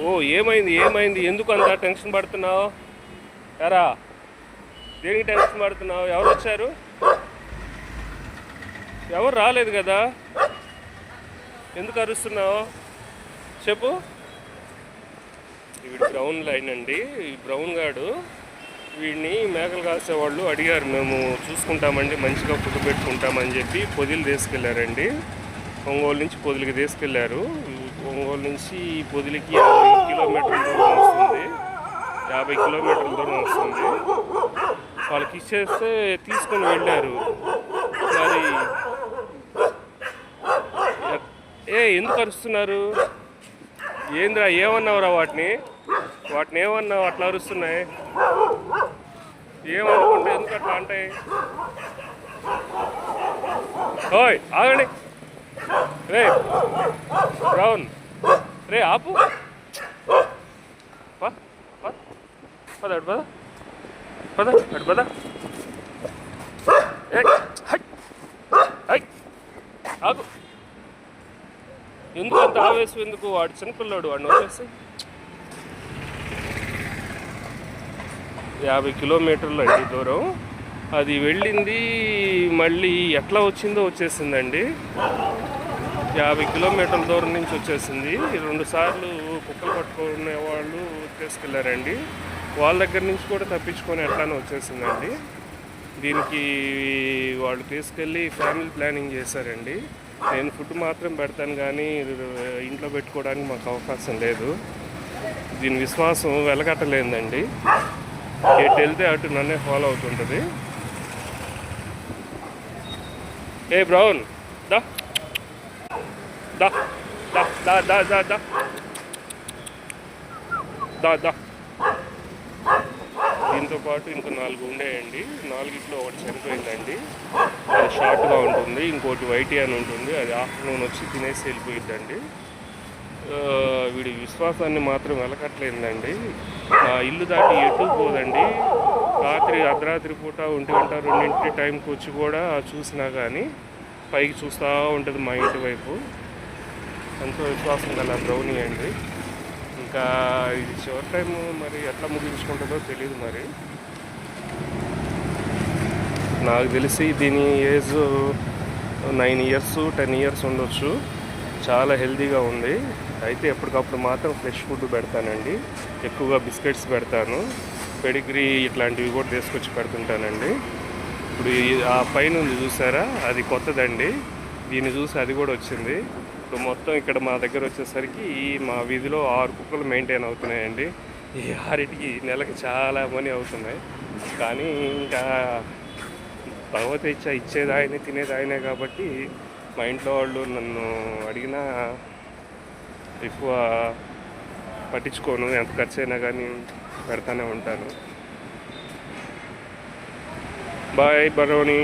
ఓ ఏమైంది ఏమైంది, ఎందుకు అంత టెన్షన్ పడుతున్నావు? ఎరా దేనికి టెన్షన్ పడుతున్నావు? ఎవరు వచ్చారు? ఎవరు రాలేదు కదా, ఎందుకు అరుస్తున్నావు చెప్పు. వీడు బ్రౌన్ లైన్ అండి. ఈ బ్రౌన్ గాడు వీడిని మేకలు కాసేవాళ్ళు అడిగారు, మేము చూసుకుంటామండి మంచిగా ఫుడ్ పెట్టుకుంటామని చెప్పి పొదిలు తీసుకెళ్లారండి. ఒంగోలు నుంచి పొదిలికి తీసుకెళ్లారు. ఒంగోలు నుంచి పొదిలికి 50 కిలోమీటర్ల దూరం వస్తుంది. 50 కిలోమీటర్ల దూరం వస్తుంది. వాళ్ళకి ఇచ్చేస్తే తీసుకొని వెళ్ళారు. మరి ఎందుకు అరుస్తున్నారు? ఏంద్రా, ఏమన్నావురా వాటిని ఏమన్నావు అట్లా అరుస్తున్నాయి? ఏమనుకుంటే ఎందుకు అట్లా అంటాయి? ఓయ్ ఆగండి, రే బ్రౌన్, రే ఆపు, పద అటు పద, అటు పద. ఆగు, ఎందుకు అంత ఆవేశం ఎందుకు? వాడు చిన్నపిల్లాడు, వాడిని వచ్చేసి 50 కిలోమీటర్లు అండి దూరం. అది వెళ్ళింది మళ్ళీ ఎట్లా వచ్చిందో వచ్చేసిందండి. 50 కిలోమీటర్ల దూరం నుంచి వచ్చేసింది. 2 సార్లు కుక్కలు పట్టుకునే వాళ్ళు తీసుకెళ్లారండి. వాళ్ళ దగ్గర నుంచి కూడా తప్పించుకొని ఎట్లానే వచ్చేసిందండి. దీనికి వాళ్ళు తీసుకెళ్ళి ఫ్యామిలీ ప్లానింగ్ చేశారండి. నేను ఫుడ్ మాత్రం పెడతాను కానీ ఇంట్లో పెట్టుకోవడానికి మాకు అవకాశం లేదు. దీని విశ్వాసం వెలగట్టలేదండి. ఎటు వెళ్తే అటు నన్నే ఫాలో అవుతుంటుంది. ఏ బ్రౌన్, దా దా దా దా దా దా దా దా దా. దీంతో పాటు ఇంకా 4 ఉండేయండి. 4ట్లో ఒకటి చనిపోయిందండి, అది షార్ట్గా ఉంటుంది. ఇంకోటి వైటీ అని ఉంటుంది, అది ఆఫ్టర్నూన్ వచ్చి తినేసి వెళ్ళిపోయిందండి. వీడి విశ్వాసాన్ని మాత్రం వెలకట్లేదండి. ఇల్లు దాటి ఎటు పోదండి. అర్ధరాత్రి పూట 1 గంట 2 టైంకి వచ్చి కూడా చూసినా కానీ పైకి చూస్తూ ఉంటుంది మా ఇంటి వైపు. ఎంతో విశ్వాసం గల బ్రౌనీ అండి. ఇంకా ఇది చివరి టైం, మరి ఎట్లా ముగించుకుంటుందో తెలియదు. మరి నాకు తెలిసి దీని ఏజ్ 9 ఇయర్స్ 10 ఇయర్స్ ఉండొచ్చు. చాలా హెల్తీగా ఉంది. అయితే ఎప్పటికప్పుడు మాత్రం ఫ్రెష్ ఫుడ్ పెడతానండి. ఎక్కువగా బిస్కెట్స్ పెడతాను, పెడిగ్రీ ఇట్లాంటివి కూడా తీసుకొచ్చి పెడుతుంటానండి. ఇప్పుడు ఆ పైన ఉంది చూసారా, అది కొత్తదండి. దీన్ని చూసి అది కూడా వచ్చింది. ఇప్పుడు మొత్తం ఇక్కడ మా దగ్గర వచ్చేసరికి మా వీధిలో 6 కుక్కలు మెయింటైన్ అవుతున్నాయండి. ఈ 6టికి నెలకి చాలా మనీ అవుతున్నాయి. కానీ ఇంకా భగవత్ ఇచ్చేది ఆయనే, తినేది ఆయనే కాబట్టి మా ఇంట్లో వాళ్ళు నన్ను అడిగినా ఎక్కువ పట్టించుకోను. ఎంత ఖర్చు అయినా కానీ పెడతానే ఉంటాను. Bye brownie.